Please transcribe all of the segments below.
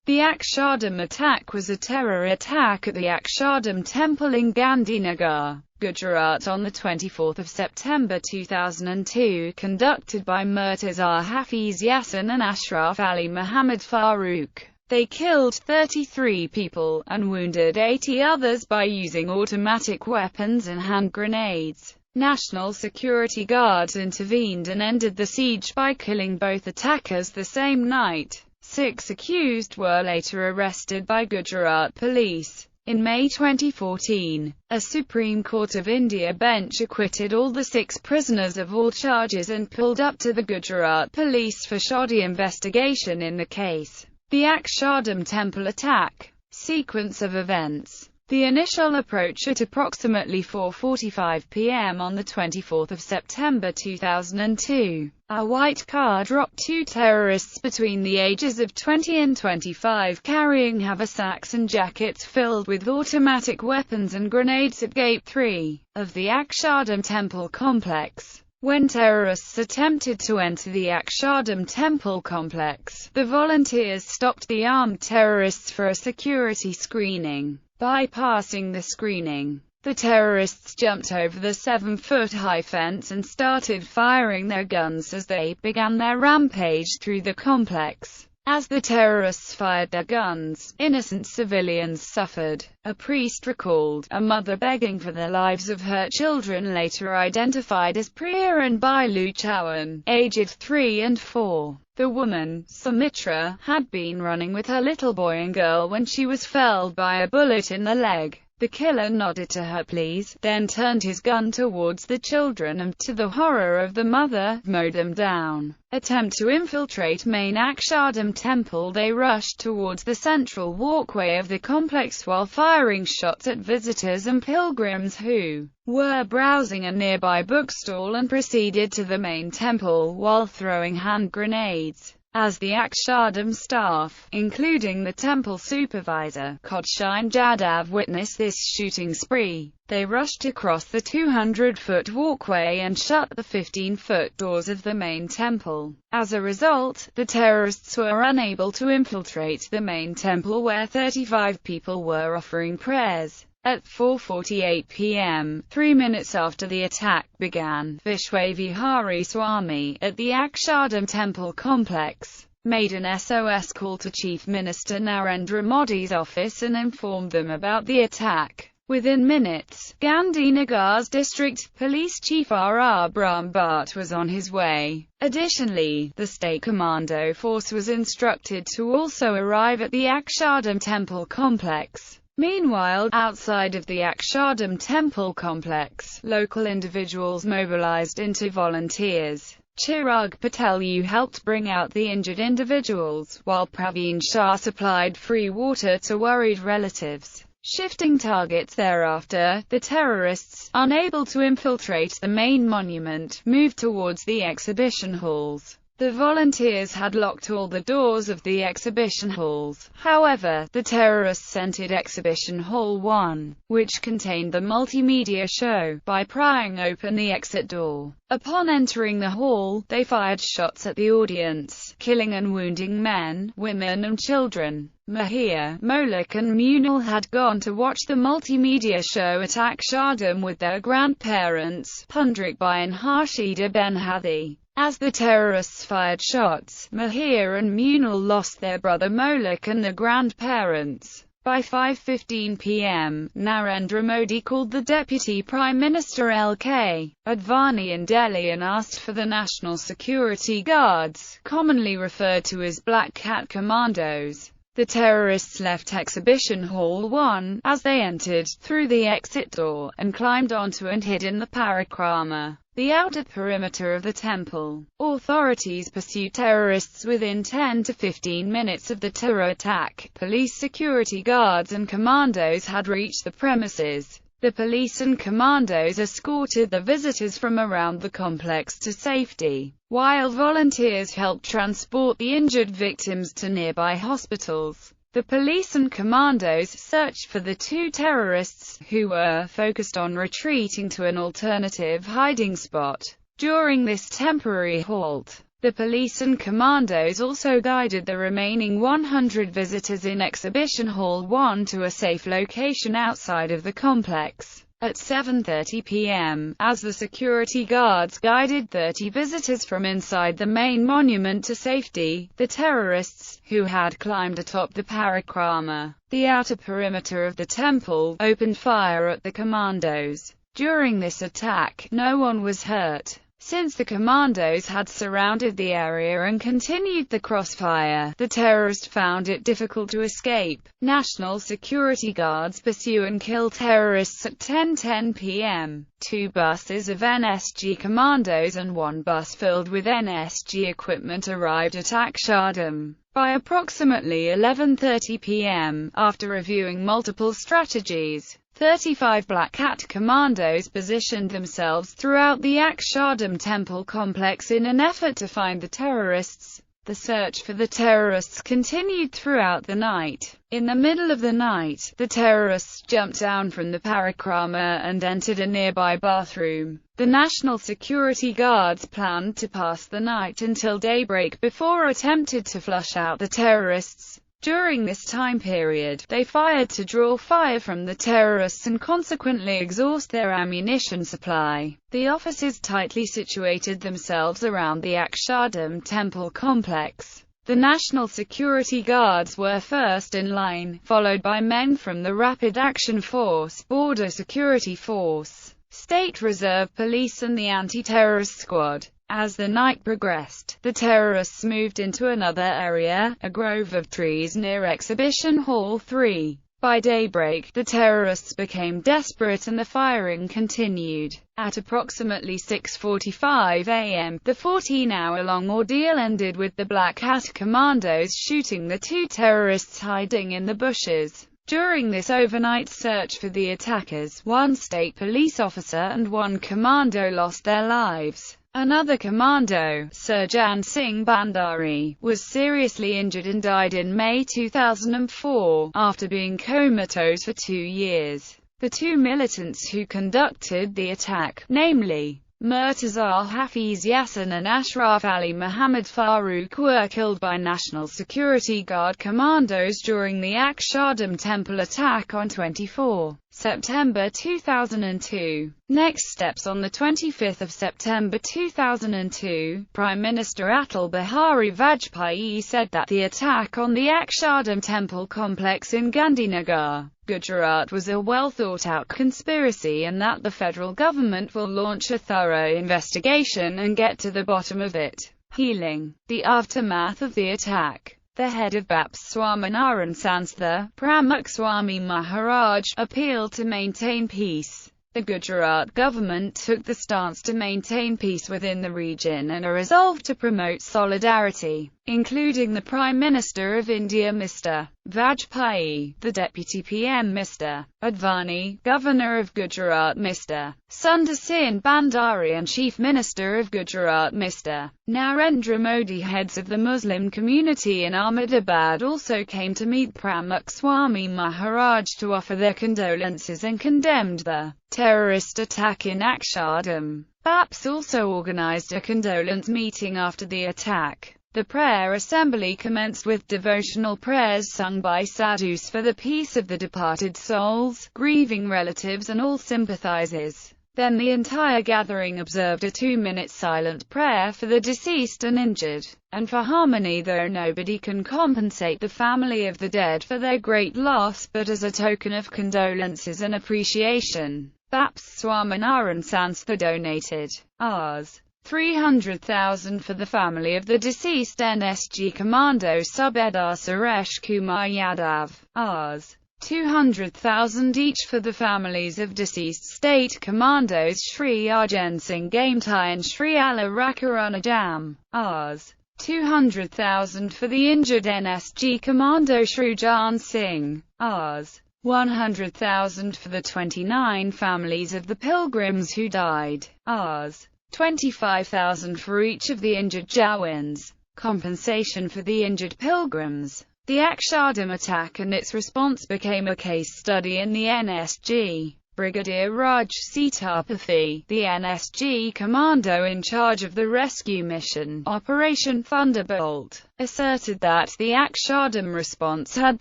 The Akshardham attack was a terror attack at the Akshardham Temple in Gandhinagar, Gujarat on 24 September 2002, conducted by Murtaza Hafiz Yassin and Ashraf Ali Muhammad Farooq. They killed 33 people, and wounded 80 others by using automatic weapons and hand grenades. National security guards intervened and ended the siege by killing both attackers the same night. 6 accused were later arrested by Gujarat police. In May 2014, a Supreme Court of India bench acquitted all the 6 prisoners of all charges and pulled up to the Gujarat police for shoddy investigation in the case. The Akshardham Temple attack. Sequence of events. The initial approach at approximately 4:45 p.m. on 24 September 2002. A white car dropped 2 terrorists between the ages of 20 and 25 carrying haversacks and jackets filled with automatic weapons and grenades at Gate 3 of the Akshardham Temple complex. When terrorists attempted to enter the Akshardham Temple complex, the volunteers stopped the armed terrorists for a security screening. Bypassing the screening, the terrorists jumped over the 7-foot-high fence and started firing their guns as they began their rampage through the complex. As the terrorists fired their guns, innocent civilians suffered. A priest recalled, a mother begging for the lives of her children, later identified as Priya and Bailu Chawan, aged 3 and 4. The woman, Sumitra, had been running with her little boy and girl when she was felled by a bullet in the leg. The killer nodded to her please, then turned his gun towards the children and, to the horror of the mother, mowed them down. Attempt to infiltrate main Akshardham Temple. They rushed towards the central walkway of the complex while firing shots at visitors and pilgrims who were browsing a nearby bookstall, and proceeded to the main temple while throwing hand grenades. As the Akshardham staff, including the temple supervisor, Kodshine Jadhav, witnessed this shooting spree, they rushed across the 200-foot walkway and shut the 15-foot doors of the main temple. As a result, the terrorists were unable to infiltrate the main temple where 35 people were offering prayers. At 4:48 p.m., 3 minutes after the attack began, Vishwavihari Swami, at the Akshardham Temple complex, made an SOS call to Chief Minister Narendra Modi's office and informed them about the attack. Within minutes, Gandhinagar's district police chief R.R. Brahmbhatt was on his way. Additionally, the state commando force was instructed to also arrive at the Akshardham Temple complex. Meanwhile, outside of the Akshardham Temple complex, local individuals mobilized into volunteers. Chirag Patel helped bring out the injured individuals, while Praveen Shah supplied free water to worried relatives. Shifting targets thereafter, the terrorists, unable to infiltrate the main monument, moved towards the exhibition halls. The volunteers had locked all the doors of the exhibition halls. However, the terrorists entered Exhibition Hall 1, which contained the multimedia show, by prying open the exit door. Upon entering the hall, they fired shots at the audience, killing and wounding men, women and children. Mahir, Molak and Munal had gone to watch the multimedia show at Akshardham with their grandparents, Pundrikbai and Harshida Ben-Hadi. As the terrorists fired shots, Mahir and Munal lost their brother Molak and their grandparents. By 5:15 p.m., Narendra Modi called the Deputy Prime Minister L.K. Advani in Delhi and asked for the National Security Guards, commonly referred to as Black Cat Commandos. The terrorists left Exhibition Hall 1, as they entered, through the exit door, and climbed onto and hid in the parikrama, the outer perimeter of the temple. Authorities pursued terrorists within 10 to 15 minutes of the terror attack. Police, security guards and commandos had reached the premises. The police and commandos escorted the visitors from around the complex to safety, while volunteers helped transport the injured victims to nearby hospitals. The police and commandos searched for the 2 terrorists, who were focused on retreating to an alternative hiding spot. During this temporary halt, The police and commandos also guided the remaining 100 visitors in Exhibition Hall 1 to a safe location outside of the complex. At 7:30 p.m., as the security guards guided 30 visitors from inside the main monument to safety, the terrorists, who had climbed atop the parikrama, the outer perimeter of the temple, opened fire at the commandos. During this attack, no one was hurt. Since the commandos had surrounded the area and continued the crossfire, the terrorists found it difficult to escape. National security guards pursue and kill terrorists at 10:10 p.m. 2 buses of NSG commandos and 1 bus filled with NSG equipment arrived at Akshardham. By approximately 11:30 p.m., after reviewing multiple strategies, 35 Black Cat commandos positioned themselves throughout the Akshardham Temple complex in an effort to find the terrorists. The search for the terrorists continued throughout the night. In the middle of the night, the terrorists jumped down from the parikrama and entered a nearby bathroom. The National Security Guards planned to pass the night until daybreak before attempted to flush out the terrorists. During this time period, they fired to draw fire from the terrorists and consequently exhaust their ammunition supply. The officers tightly situated themselves around the Akshardham Temple complex. The National Security Guards were first in line, followed by men from the Rapid Action Force, Border Security Force, State Reserve Police and the Anti-Terrorist Squad. As the night progressed, the terrorists moved into another area, a grove of trees near Exhibition Hall 3. By daybreak, the terrorists became desperate and the firing continued. At approximately 6:45 a.m., the 14-hour-long ordeal ended with the Black Hat commandos shooting the 2 terrorists hiding in the bushes. During this overnight search for the attackers, 1 state police officer and 1 commando lost their lives. Another commando, Surjan Singh Bandari, was seriously injured and died in May 2004, after being comatose for 2 years. The 2 militants who conducted the attack, namely, Murtaza Hafiz Yassin and Ashraf Ali Muhammad Farooq, were killed by National Security Guard commandos during the Akshardham Temple attack on 24 September 2002. Next steps. On the 25th of September 2002, Prime Minister Atal Bihari Vajpayee said that the attack on the Akshardham Temple complex in Gandhinagar, Gujarat was a well-thought-out conspiracy and that the federal government will launch a thorough investigation and get to the bottom of it. Healing. The aftermath of the attack. The head of BAPS Swaminarayan Sanstha, Pramukh Swami Maharaj, appealed to maintain peace. The Gujarat government took the stance to maintain peace within the region and a resolve to promote solidarity, including the Prime Minister of India Mr. Vajpayee, the Deputy PM Mr. Advani, Governor of Gujarat Mr. Sundar Singh Bandari and Chief Minister of Gujarat Mr. Narendra Modi. Heads of the Muslim community in Ahmedabad also came to meet Pramukh Swami Maharaj to offer their condolences and condemned the terrorist attack in Akshardham. BAPS also organized a condolence meeting after the attack. The prayer assembly commenced with devotional prayers sung by sadhus for the peace of the departed souls, grieving relatives and all sympathizers. Then the entire gathering observed a 2-minute silent prayer for the deceased and injured, and for harmony, though nobody can compensate the family of the dead for their great loss, but as a token of condolences and appreciation, BAPS Swaminarayan Sanstha donated Rs. 300,000 for the family of the deceased NSG Commando Subedar Suresh Kumar Yadav, Rs. 200,000 each for the families of deceased state commandos Shri Arjan Singh Gamtai and Shri Ala Rakaranajam, Rs. 200,000 for the injured NSG Commando Shrujan Singh, Rs. 100,000 for the 29 families of the pilgrims who died, Rs. 25,000 for each of the injured Jawans. Compensation for the injured pilgrims. The Akshardham attack and its response became a case study in the NSG Brigadier Raj Sitapathy, the NSG commando in charge of the rescue mission, Operation Thunderbolt, asserted that the Akshardham response had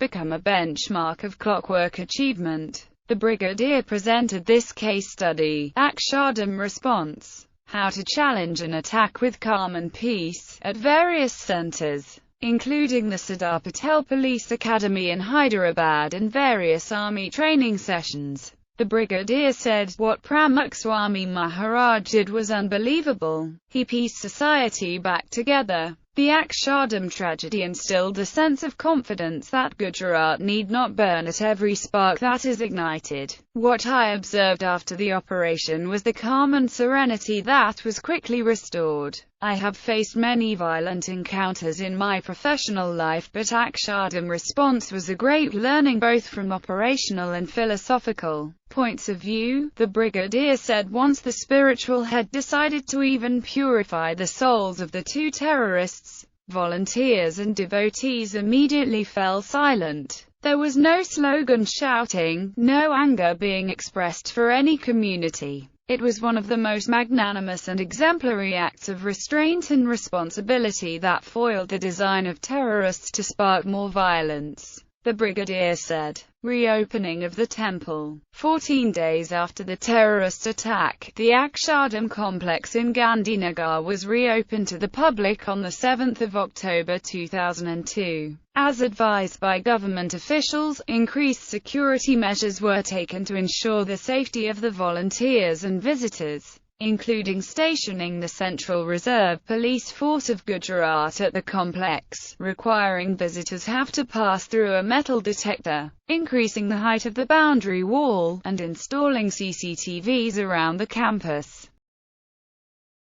become a benchmark of clockwork achievement. The brigadier presented this case study, Akshardham Response: How to Challenge an Attack with Calm and Peace, at various centers, including the Sardar Patel Police Academy in Hyderabad and various army training sessions. The brigadier said, "What Pramukh Swami Maharaj did was unbelievable. He pieced society back together." The Akshardham tragedy instilled a sense of confidence that Gujarat need not burn at every spark that is ignited. What I observed after the operation was the calm and serenity that was quickly restored. I have faced many violent encounters in my professional life, but Akshardham response was a great learning both from operational and philosophical points of view, the brigadier said. Once the spiritual head decided to even purify the souls of the two terrorists, volunteers and devotees immediately fell silent. There was no slogan shouting, no anger being expressed for any community. It was one of the most magnanimous and exemplary acts of restraint and responsibility that foiled the design of terrorists to spark more violence, the brigadier said. Reopening of the temple. 14 days after the terrorist attack, the Akshardham complex in Gandhinagar was reopened to the public on 7 October 2002. As advised by government officials, increased security measures were taken to ensure the safety of the volunteers and visitors, including stationing the Central Reserve Police Force of Gujarat at the complex, requiring visitors have to pass through a metal detector, increasing the height of the boundary wall, and installing CCTVs around the campus.